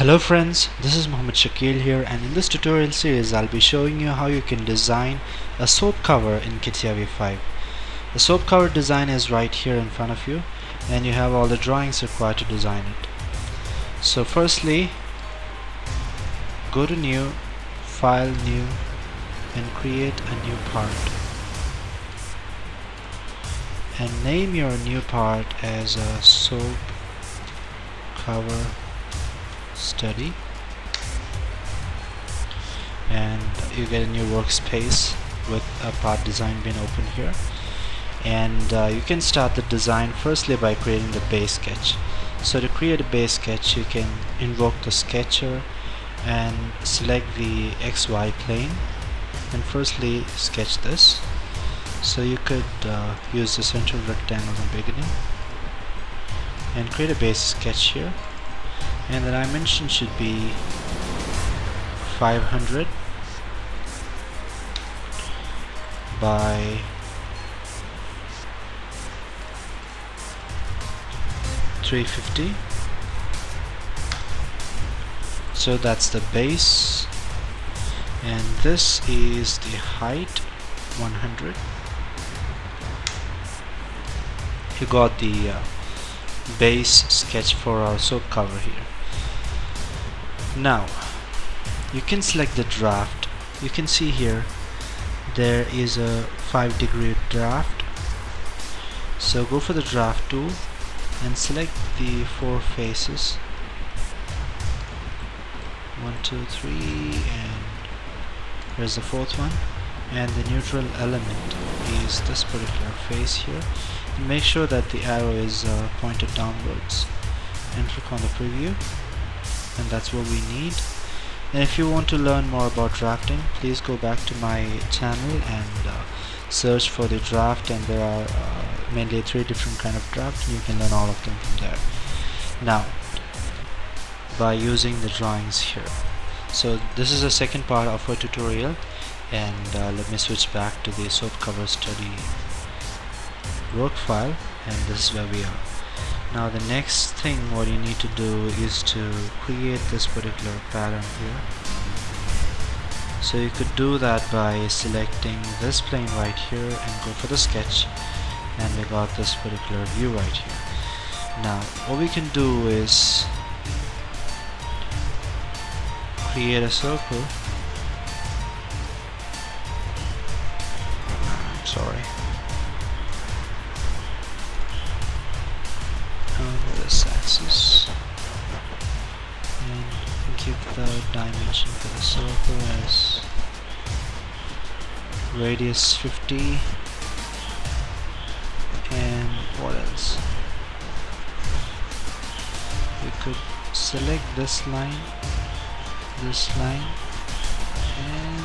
Hello friends, this is Mohammed Shakil here, and in this tutorial series I'll be showing you how you can design a soap cover in Catia V5. The soap cover design is right here in front of you, and you have all the drawings required to design it. So firstly, go to New, File, New, and create a new part. And name your new part as a soap cover study, and you get a new workspace with a part design being open here. And you can start the design firstly by creating the base sketch. So to create a base sketch, you can invoke the sketcher and select the XY plane and firstly sketch this. So you could use the central rectangle in the beginning and create a base sketch here, and the dimension should be 500 by 350. So that's the base, and this is the height 100. You got the base sketch for our soap cover here. Now you can select the draft. You can see here there is a 5-degree draft, so go for the draft tool and select the 4 faces, 1, 2, 3, and here's the 4th one, and the neutral element is this particular face here. And make sure that the arrow is pointed downwards, and click on the preview, and that's what we need. And if you want to learn more about drafting, please go back to my channel and search for the draft, and there are mainly 3 different kind of drafts, and you can learn all of them from there. Now, by using the drawings here, so this is the second part of our tutorial, and let me switch back to the soap cover study work file, and this is where we are. Now the next thing what you need to do is to create this particular pattern here. So you could do that by selecting this plane right here and go for the sketch, and we got this particular view right here. Now what we can do is create a circle. Sorry. On this axis, and give the dimension for the circle as radius 50, and what else? We could select this line, and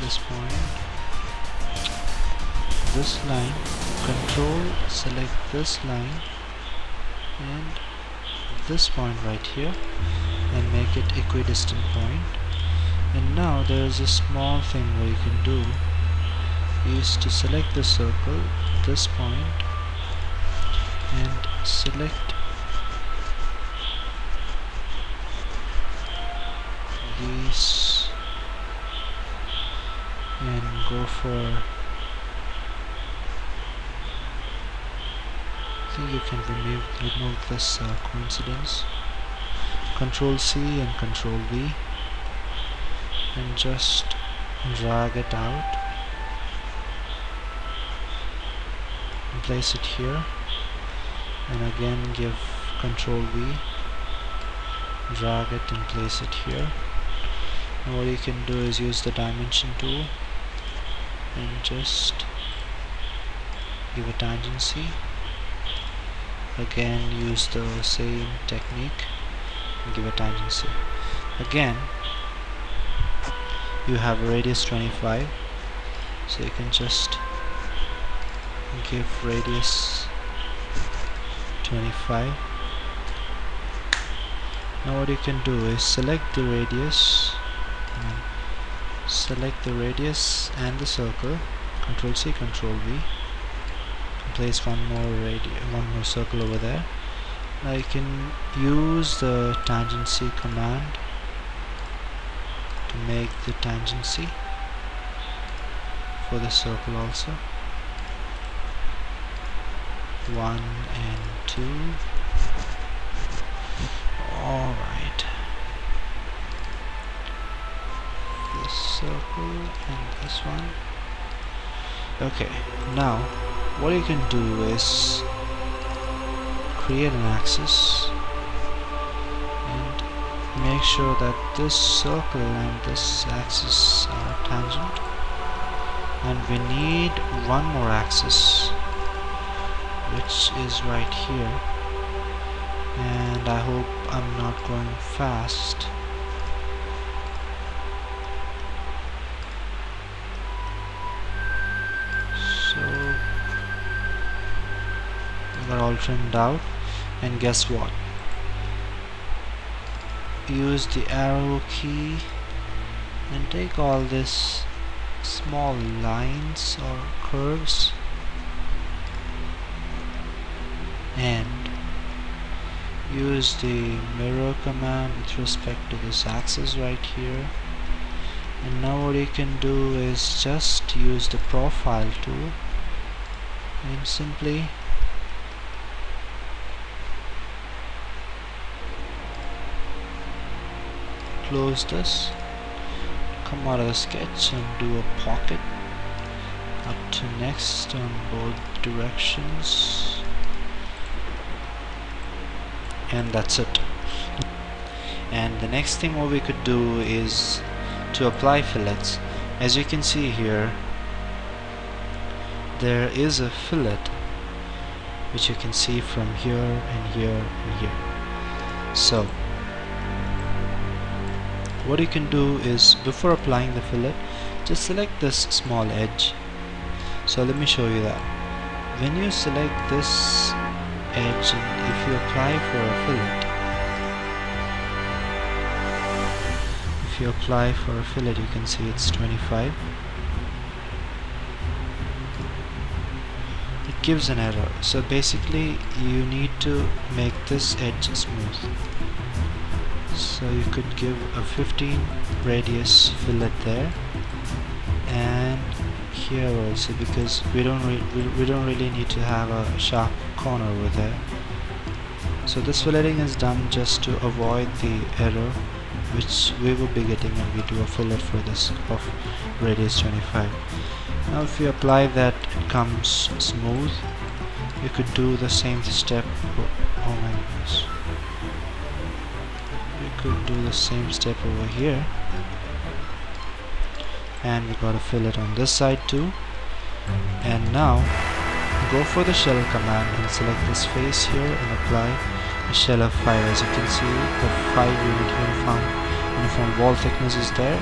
this point, this line, control select this line and this point right here, and make it equidistant point. And now there is a small thing where you can do is to select the circle, this point, and select these and go for, I think you can remove this coincidence. Control C and Control V, and just drag it out and place it here, and again give Control V, drag it and place it here. And what you can do is use the dimension tool and just give a tangency. Again use the same technique and give a tangency. Again you have a radius 25, so you can just give radius 25. Now what you can do is select the radius and the circle, Control C, Control V, place one more circle over there. Now you can use the tangency command to make the tangency for the circle also. 1 and 2. Alright. This circle and this one. Okay, now what you can do is create an axis and make sure that this circle and this axis are tangent, and we need one more axis which is right here, and I hope I'm not going fast. So we got all trimmed out, and guess what? Use the arrow key and take all this small lines or curves and use the mirror command with respect to this axis right here. And now what you can do is just use the profile tool and simply close this, come out of the sketch and do a pocket up to next on both directions, and that's it. And the next thing what we could do is to apply fillets. As you can see here, there is a fillet which you can see from here and here and here. So what you can do is, before applying the fillet, just select this small edge. So let me show you that. When you select this edge, and if you apply for a fillet, you can see it's 25. It gives an error. So basically you need to make this edge smooth. So you could give a 15 radius fillet there, and here also, because we don't really need to have a sharp corner over there. So this filleting is done just to avoid the error which we will be getting when we do a fillet for this of radius 25. Now if you apply that, it comes smooth. You could do the same step. Oh my goodness. Could do the same step over here, and we got a fillet on this side too. And now go for the shell command and select this face here and apply a shell of 5. As you can see, the 5 unit uniform wall thickness is there.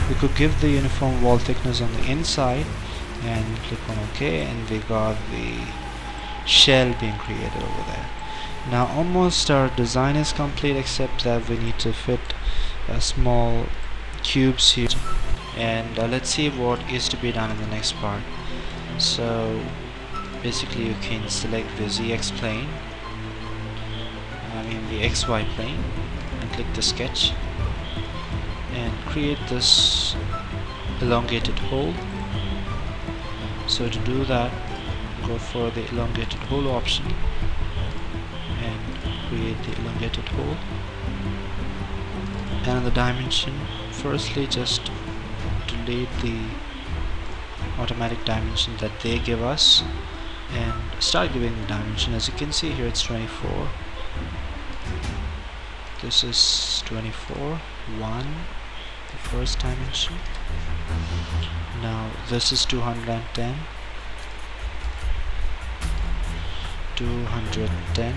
We could give the uniform wall thickness on the inside and click on OK, and we got the shell being created over there. Now almost our design is complete, except that we need to fit small cubes here, and let's see what is to be done in the next part. So basically you can select the ZX plane, the XY plane, and click the sketch and create this elongated hole. So to do that, go for the elongated hole option and create the elongated hole. And in the dimension, firstly just delete the automatic dimension that they give us and start giving the dimension. As you can see here, it's 24. This is 24, 1, the first dimension. Now this is 210, 210.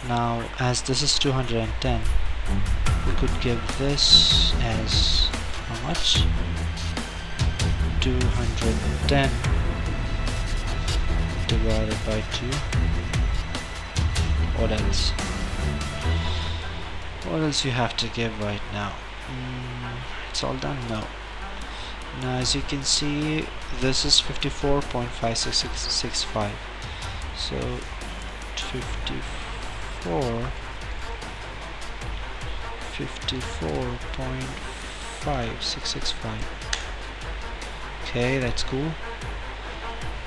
Now as this is 210, we could give this as how much? 210 divided by 2. What else? What else you have to give right now? It's all done? No. Now as you can see, this is 54.5665. So 54.5665 665, 665. Okay, that's cool.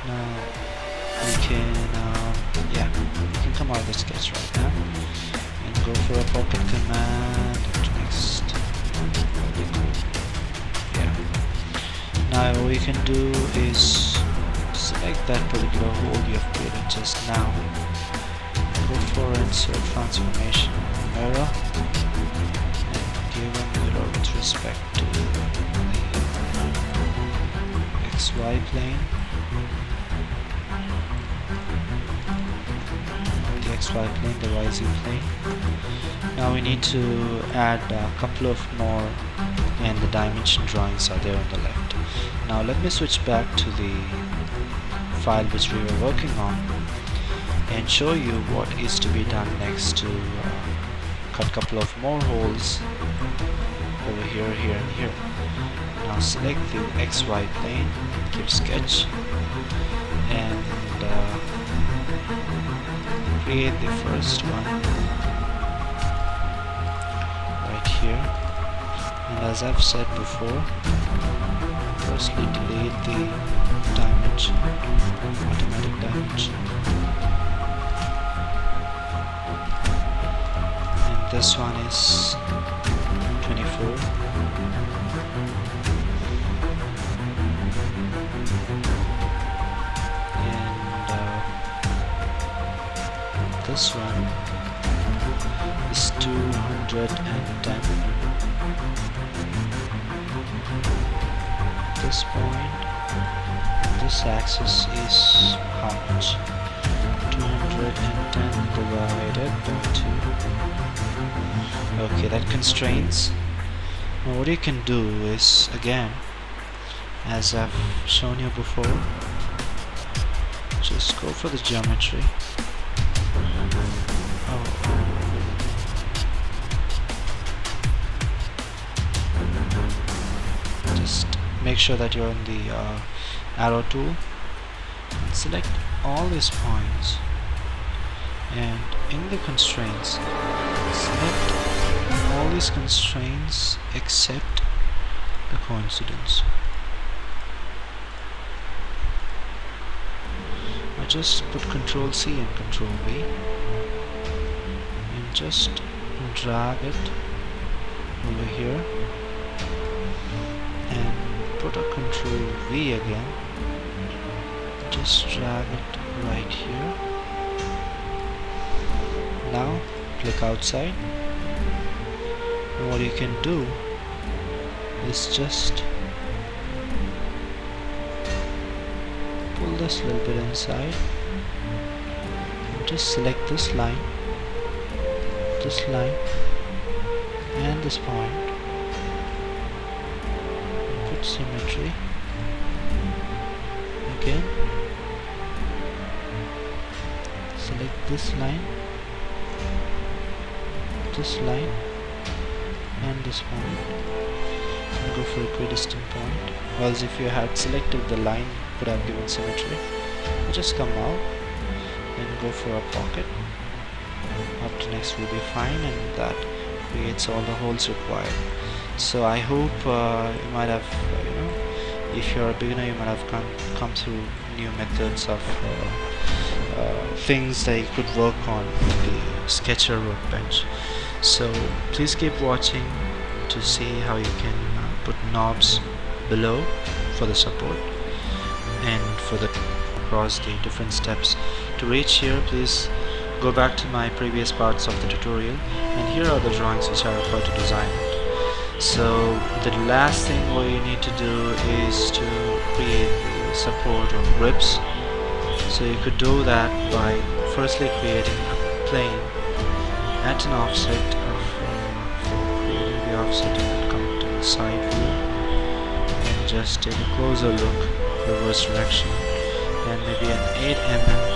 Now we can yeah, we can come out of the sketch right now and go for a pocket command. Next, yeah. Now what we can do is select that particular hole you have created just now. Go for insert transformation mirror and give a mirror with respect to the XY plane. The XY plane, the YZ plane. Now we need to add a couple of more, and the dimension drawings are there on the left. Now let me switch back to the file which we were working on and show you what is to be done next to cut a couple of more holes over here, here and here. Now select the XY plane, give sketch, and create the first one right here. And as I've said before, firstly delete the dimension, automatic dimension, and this one is 24. This one is 210. This point, this axis is how much? 210 divided by 2. Okay, that constrains. Now what you can do is, again, as I've shown you before, just go for the geometry. Just make sure that you're in the arrow tool and select all these points, and in the constraints select all these constraints except the coincidence. I just put Ctrl C and Ctrl V and just drag it over here and put a Ctrl V again, just drag it right here. Now click outside, and what you can do is just pull this little bit inside and just select this line, and this point, and put symmetry again, select this line, and this point, and go for equidistant point. Or else if you had selected the line, you could have given symmetry. You just come out and go for a pocket. Up to next will be fine, and that creates all the holes required. So I hope you might have, if you're a beginner, you might have come through new methods of things that you could work on the Sketcher workbench. So please keep watching to see how you can put knobs below for the support and for the across the different steps. To reach here, please go back to my previous parts of the tutorial, and here are the drawings which are required to design it. So the last thing what you need to do is to create the support on grips. So you could do that by firstly creating a plane at an offset of creating the offset and come to the side view and just take a closer look, reverse direction, and maybe an 8 mm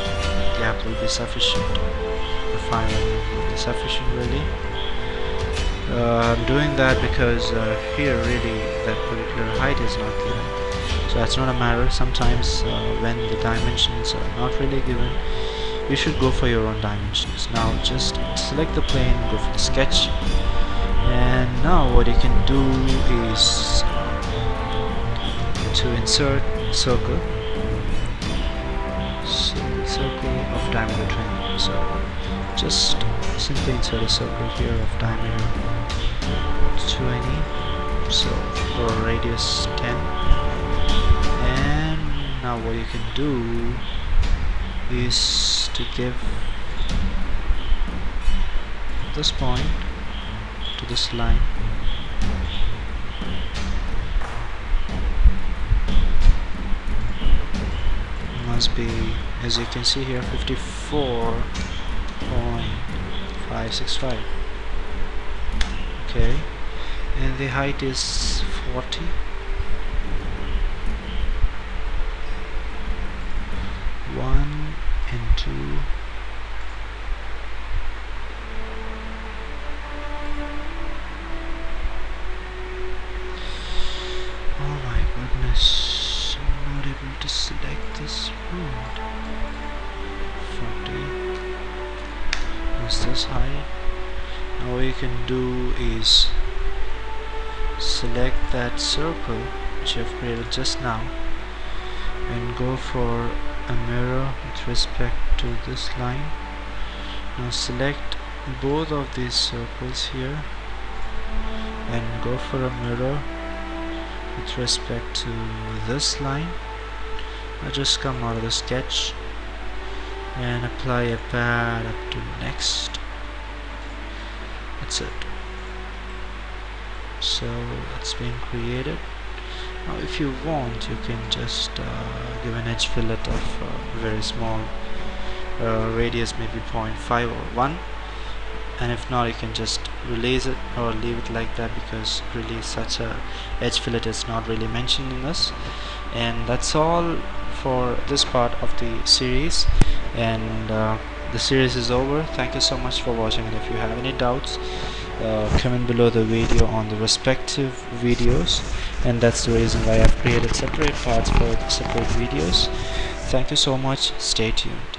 gap will be sufficient. The 5 mm will be sufficient really. I'm doing that because here really that particular height is not given, so that's not a matter. Sometimes when the dimensions are not really given, you should go for your own dimensions. Now just select the plane, go for the sketch, and And now what you can do is to insert circle, circle of diameter 20. So just simply insert a circle here of diameter 20, so or radius 10. And now what you can do is to give this point to this line, must be, as you can see here, 54.565. okay, and the height is 40. One and two. Oh my goodness, I'm not able to select this point. 40 is this height. Now what you can do is select that circle which you have created just now and go for a mirror with respect to this line. Now select both of these circles here and go for a mirror with respect to this line. Now just come out of the sketch and apply a pad up to next. That's it. So it's been created. Now if you want, you can just give an edge fillet of very small radius, maybe 0.5 or 1, and if not, you can just release it or leave it like that, because really such a edge fillet is not really mentioned in this. And that's all for this part of the series, and the series is over. Thank you so much for watching, and if you have any doubts, comment below the video on the respective videos, and that's the reason why I've created separate parts for separate videos. Thank you so much. Stay tuned.